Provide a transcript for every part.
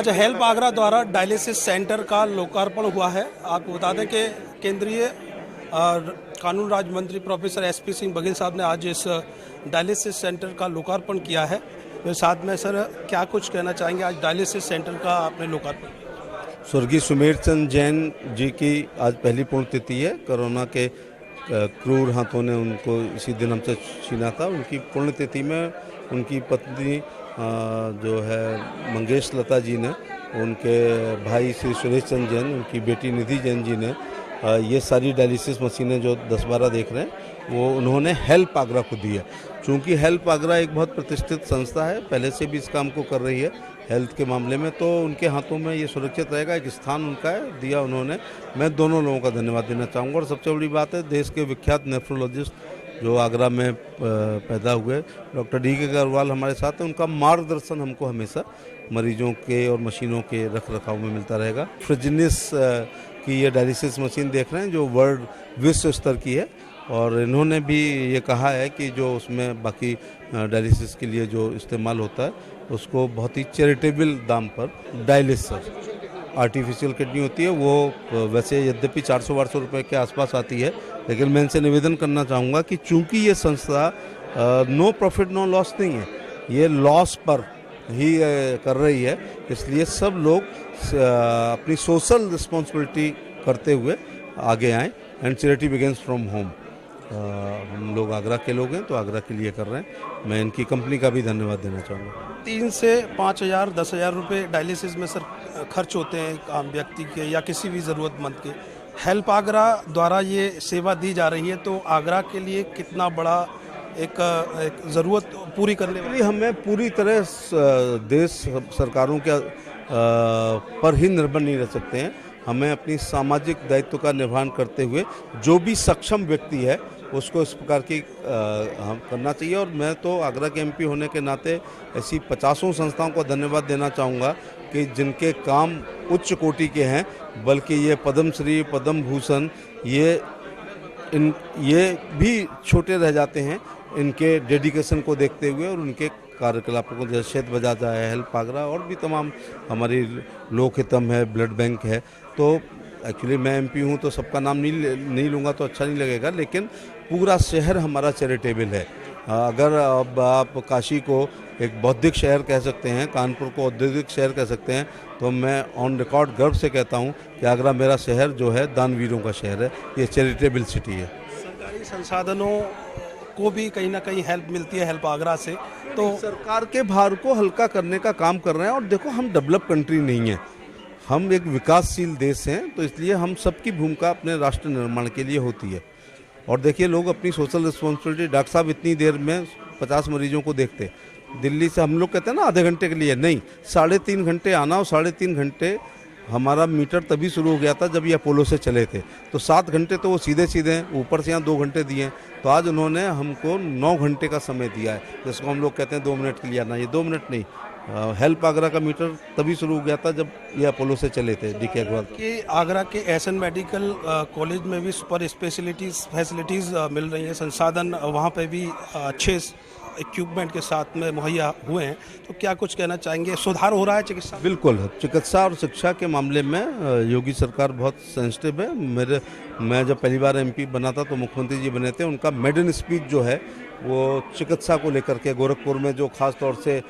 आज हेल्प आगरा द्वारा dialysis centre का लोकार्पण हुआ है। आपको बता दें कि केंद्रीय कानून राज्य मंत्री प्रोफेसर एसपी सिंह बघेल साहब ने आज इस डायलिसिस सेंटर का लोकार्पण किया है। तो साथ में सर क्या कुछ कहना चाहेंगे आज डायलिसिस सेंटर का आपने लोकार्पण? स्वर्गीय सुमेर चंद जैन जी की आज पहली पुण्यतिथि है। कोरोना के क्रूर हाथों ने उनको इसी दिन हमसे छीना था। उनकी पुण्यतिथि में उनकी पत्नी जो है मंगेश लता जी ने, उनके भाई श्री सुरेश चंद जैन, उनकी बेटी निधि जैन जी ने ये सारी डायलिसिस मशीनें जो 10-12 देख रहे हैं वो उन्होंने हेल्प आगरा को दी है। चूँकि हेल्प आगरा एक बहुत प्रतिष्ठित संस्था है, पहले से भी इस काम को कर रही है हेल्थ के मामले में, तो उनके हाथों में ये सुरक्षित रहेगा। एक स्थान उनका है, दिया उन्होंने। मैं दोनों लोगों का धन्यवाद देना चाहूँगा। और सबसे बड़ी बात है, देश के विख्यात नेफ्रोलॉजिस्ट जो आगरा में पैदा हुए डॉक्टर डी के अग्रवाल हमारे साथ हैं। उनका मार्गदर्शन हमको हमेशा मरीजों के और मशीनों के रख रखाव में मिलता रहेगा। फ्रिजिनिस की ये डायलिसिस मशीन देख रहे हैं जो वर्ल्ड विश्व स्तर की है, और इन्होंने भी ये कहा है कि जो उसमें बाकी डायलिसिस के लिए जो इस्तेमाल होता है उसको बहुत ही चैरिटेबल दाम पर डायलिसिस आर्टिफिशियल किडनी होती है, वो वैसे यद्यपि 400-400 रुपये के आसपास आती है, लेकिन मैं इनसे निवेदन करना चाहूँगा कि चूँकि ये संस्था नो प्रॉफिट नो लॉस नहीं है, ये लॉस पर ही कर रही है, इसलिए सब लोग अपनी सोशल रिस्पॉन्सिबिलिटी करते हुए आगे आएँ। And charity begins from home. हम लोग आगरा के लोग हैं तो आगरा के लिए कर रहे हैं। मैं इनकी कंपनी का भी धन्यवाद देना चाहूँगा। 3 से 5,000 10,000 रुपये डायलिसिस में सर खर्च होते हैं एक आम व्यक्ति के या किसी भी ज़रूरतमंद के। हेल्प आगरा द्वारा ये सेवा दी जा रही है, तो आगरा के लिए कितना बड़ा एक ज़रूरत पूरी करने के लिए हमें पूरी तरह देश सरकारों के पर ही निर्भर नहीं रह सकते हैं। हमें अपनी सामाजिक दायित्व का निर्वहन करते हुए जो भी सक्षम व्यक्ति है उसको इस प्रकार की हम करना चाहिए। और मैं तो आगरा के एमपी होने के नाते ऐसी 50 संस्थाओं को धन्यवाद देना चाहूँगा कि जिनके काम उच्च कोटि के हैं, बल्कि ये पद्मश्री पद्म भूषण ये भी छोटे रह जाते हैं इनके डेडिकेशन को देखते हुए और उनके कार्यकलापों को, जैसे शेत बजाजा है, हेल्प आगरा और भी तमाम हमारी लोक हितम है, ब्लड बैंक है। तो एक्चुअली मैं एमपी हूँ तो सबका नाम नहीं लूँगा तो अच्छा नहीं लगेगा, लेकिन पूरा शहर हमारा चैरिटेबल है। अगर अब आप काशी को एक बौद्धिक शहर कह सकते हैं, कानपुर को औद्योगिक शहर कह सकते हैं, तो मैं ऑन रिकॉर्ड गर्व से कहता हूँ कि आगरा मेरा शहर जो है दानवीरों का शहर है, ये चैरिटेबल सिटी है। सरकारी संसाधनों को भी कहीं ना कहीं हेल्प मिलती है हेल्प आगरा से, तो सरकार के भार को हल्का करने का काम कर रहे हैं। और देखो, हम डेवलप कंट्री नहीं है, हम एक विकासशील देश हैं, तो इसलिए हम सबकी भूमिका अपने राष्ट्र निर्माण के लिए होती है। और देखिए, लोग अपनी सोशल रिस्पॉन्सिबिलिटी, डॉक्टर साहब इतनी देर में 50 मरीजों को देखते, दिल्ली से हम लोग कहते हैं ना आधे घंटे के लिए, नहीं, 3.5 घंटे आना और 3.5 घंटे हमारा मीटर तभी शुरू हो गया था जब ये अपोलो से चले थे, तो 7 घंटे तो वो सीधे ऊपर से यहाँ 2 घंटे दिए। तो आज उन्होंने हमको 9 घंटे का समय दिया है, जिसको हम लोग कहते हैं 2 मिनट के लिए आना, ये 2 मिनट नहीं। हेल्प आगरा का मीटर तभी शुरू हो गया था जब ये अपोलो से चले थे डी के अग्रवाल। कि आगरा के एसएन मेडिकल कॉलेज में भी सुपर फैसिलिटीज़ मिल रही हैं, संसाधन वहाँ पे भी अच्छे इक्विपमेंट के साथ में मुहैया हुए हैं, तो क्या कुछ कहना चाहेंगे? सुधार हो रहा है चिकित्सा? बिल्कुल, चिकित्सा और शिक्षा के मामले में योगी सरकार बहुत सेंसिटिव है। मैं जब पहली बार एमपी बना था तो मुख्यमंत्री जी बने थे, उनका मेडन स्पीच जो है वो चिकित्सा को लेकर के, गोरखपुर में जो खास तौर से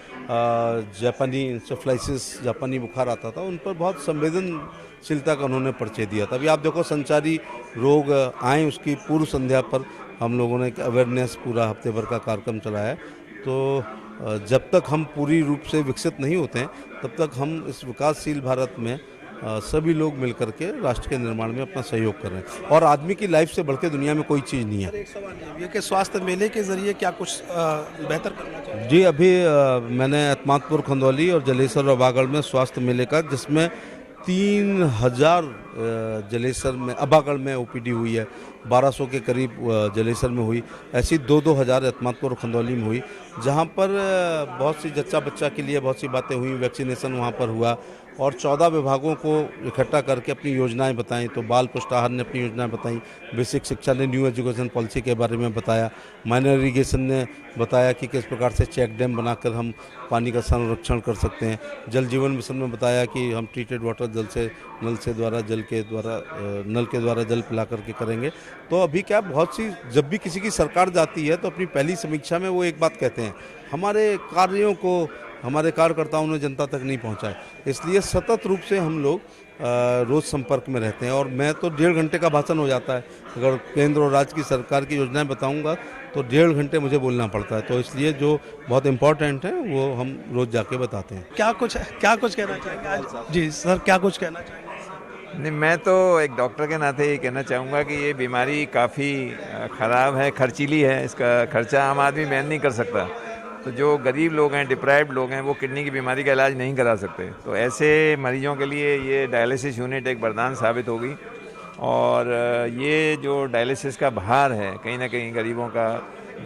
जापानी इंसेफ्लाइसिस, जापानी बुखार आता था, उन पर बहुत संवेदनशीलता का उन्होंने परिचय दिया था। अभी आप देखो, संचारी रोग आए, उसकी पूर्व संध्या पर हम लोगों ने अवेयरनेस पूरा हफ्ते भर का कार्यक्रम चलाया है। तो जब तक हम पूरी रूप से विकसित नहीं होते हैं तब तक हम इस विकासशील भारत में सभी लोग मिलकर के राष्ट्र के निर्माण में अपना सहयोग कर रहे हैं। और आदमी की लाइफ से बढ़ के दुनिया में कोई चीज़ नहीं है। एक सवाल ये कि स्वास्थ्य मेले के जरिए क्या कुछ बेहतर करना चाहिए? जी, अभी मैंने अत्मातपुर, खंदौली और जलेसर और अभागढ़ में स्वास्थ्य मेले का, जिसमें 3000 जलेसर में, अभागढ़ में ओपीडी हुई है, 1200 के करीब जलेसर में हुई। ऐसी 2-2 हज़ार एतमादपुर और खंदौली में हुई, जहाँ पर बहुत सी जच्चा बच्चा के लिए बहुत सी बातें हुई, वैक्सीनेशन वहाँ पर हुआ और 14 विभागों को इकट्ठा करके अपनी योजनाएं बताई। तो बाल पुष्टाहार ने अपनी योजनाएं बताई, बेसिक शिक्षा ने न्यू एजुकेशन पॉलिसी के बारे में बताया, माइनर इरीगेशन ने बताया कि किस प्रकार से चेक डैम बनाकर हम पानी का संरक्षण कर सकते हैं, जल जीवन मिशन में बताया कि हम ट्रीटेड वाटर नल के द्वारा नल के द्वारा जल पिला करके करेंगे। तो अभी क्या बहुत सी, जब भी किसी की सरकार जाती है तो अपनी पहली समीक्षा में वो एक बात कहते हैं, हमारे कार्यों को हमारे कार्यकर्ताओं ने जनता तक नहीं पहुंचाए। इसलिए सतत रूप से हम लोग रोज़ संपर्क में रहते हैं और मैं तो 1.5 घंटे का भाषण हो जाता है। अगर केंद्र और राज्य की सरकार की योजनाएं बताऊंगा तो 1.5 घंटे मुझे बोलना पड़ता है। तो इसलिए जो बहुत इम्पोर्टेंट है वो हम रोज़ जाके बताते हैं। क्या कुछ कहना चाहेंगे आज? जी सर, क्या कुछ कहना चाहेंगे? नहीं, मैं तो एक डॉक्टर के नाते ये कहना चाहूँगा कि ये बीमारी काफ़ी ख़राब है, खर्चीली है। इसका खर्चा आम आदमी वहन नहीं कर सकता। तो जो गरीब लोग हैं, डिप्राइव्ड लोग हैं, वो किडनी की बीमारी का इलाज नहीं करा सकते। तो ऐसे मरीजों के लिए ये डायलिसिस यूनिट एक वरदान साबित होगी। और ये जो डायलिसिस का भार है कहीं ना कहीं गरीबों का,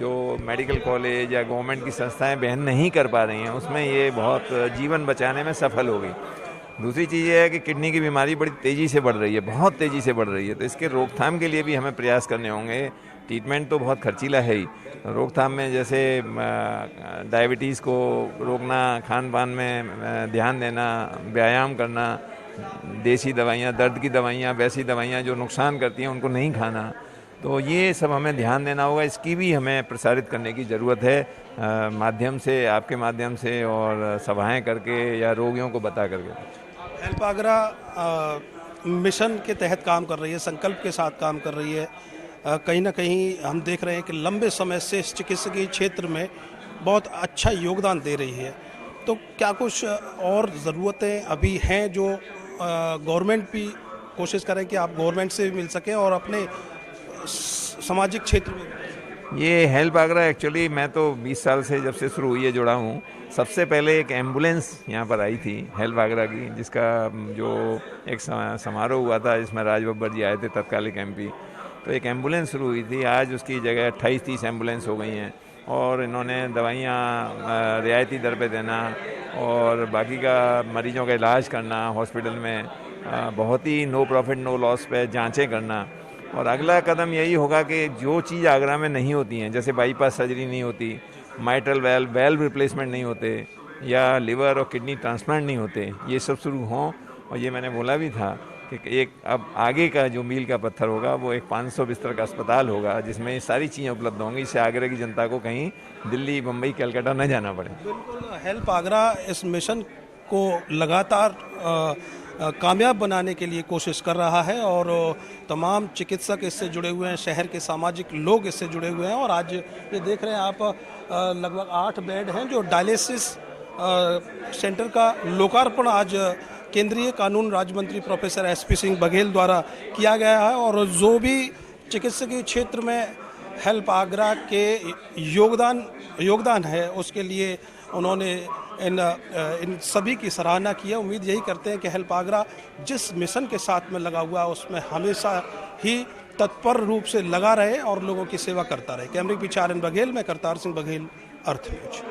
जो मेडिकल कॉलेज या गवर्नमेंट की संस्थाएं वहन नहीं कर पा रही हैं, उसमें ये बहुत जीवन बचाने में सफल होगी। दूसरी चीज़ ये है कि किडनी की बीमारी बड़ी तेज़ी से बढ़ रही है, बहुत तेज़ी से बढ़ रही है। तो इसके रोकथाम के लिए भी हमें प्रयास करने होंगे। ट्रीटमेंट तो बहुत खर्चीला है ही, रोकथाम में जैसे डायबिटीज़ को रोकना, खान पान में ध्यान देना, व्यायाम करना, देसी दवाइयाँ, दर्द की दवाइयाँ, वैसी दवाइयाँ जो नुकसान करती हैं उनको नहीं खाना। तो ये सब हमें ध्यान देना होगा। इसकी भी हमें प्रसारित करने की ज़रूरत है, माध्यम से, आपके माध्यम से और सभाएं करके या रोगियों को बता करके। हेल्प आगरा मिशन के तहत काम कर रही है, संकल्प के साथ काम कर रही है। कहीं ना कहीं हम देख रहे हैं कि लंबे समय से इस चिकित्सकीय क्षेत्र में बहुत अच्छा योगदान दे रही है। तो क्या कुछ और ज़रूरतें अभी हैं जो गवर्नमेंट भी कोशिश करें कि आप गवर्नमेंट से भी मिल सकें और अपने सामाजिक क्षेत्र में? ये हेल्प आगरा एक्चुअली मैं तो 20 साल से जब से शुरू हुई है जुड़ा हूँ। सबसे पहले एक एम्बुलेंस यहाँ पर आई थी हेल्प आगरा की, जिसका जो एक समारोह हुआ था जिसमें राज बब्बर जी आए थे, तत्कालिक एमपी। तो एक एम्बुलेंस शुरू हुई थी। आज उसकी जगह 28-30 एम्बुलेंस हो गई हैं और इन्होंने दवाइयाँ रियायती दर पे देना और बाकी का मरीजों का इलाज करना हॉस्पिटल में, बहुत ही नो प्रॉफिट नो लॉस पे जांचें करना। और अगला कदम यही होगा कि जो चीज़ आगरा में नहीं होती हैं, जैसे बाईपास सर्जरी नहीं होती, माइट्रल वेल्व रिप्लेसमेंट नहीं होते या लिवर और किडनी ट्रांसप्लांट नहीं होते, ये सब शुरू हों। और ये मैंने बोला भी था कि एक अब आगे का जो मील का पत्थर होगा वो एक 500 बिस्तर का अस्पताल होगा जिसमें ये सारी चीज़ें उपलब्ध होंगी। इससे आगरा की जनता को कहीं दिल्ली, मुंबई, कलकत्ता न जाना पड़े। बिल्कुल, हेल्प आगरा इस मिशन को लगातार कामयाब बनाने के लिए कोशिश कर रहा है और तमाम चिकित्सक इससे जुड़े हुए हैं, शहर के सामाजिक लोग इससे जुड़े हुए हैं। और आज ये देख रहे हैं आप, लगभग 8 बेड हैं जो डायलिसिस सेंटर का लोकार्पण आज केंद्रीय कानून राज्य मंत्री प्रोफेसर एसपी सिंह बघेल द्वारा किया गया है। और जो भी चिकित्सकीय क्षेत्र में हेल्प आगरा के योगदान है उसके लिए उन्होंने इन सभी की सराहना की है। उम्मीद यही करते हैं कि हेल्प आगरा जिस मिशन के साथ में लगा हुआ है उसमें हमेशा ही तत्पर रूप से लगा रहे और लोगों की सेवा करता रहे। कैमरे के पीछे आर्यन बघेल, मैं करतार सिंह बघेल, अर्थ न्यूज।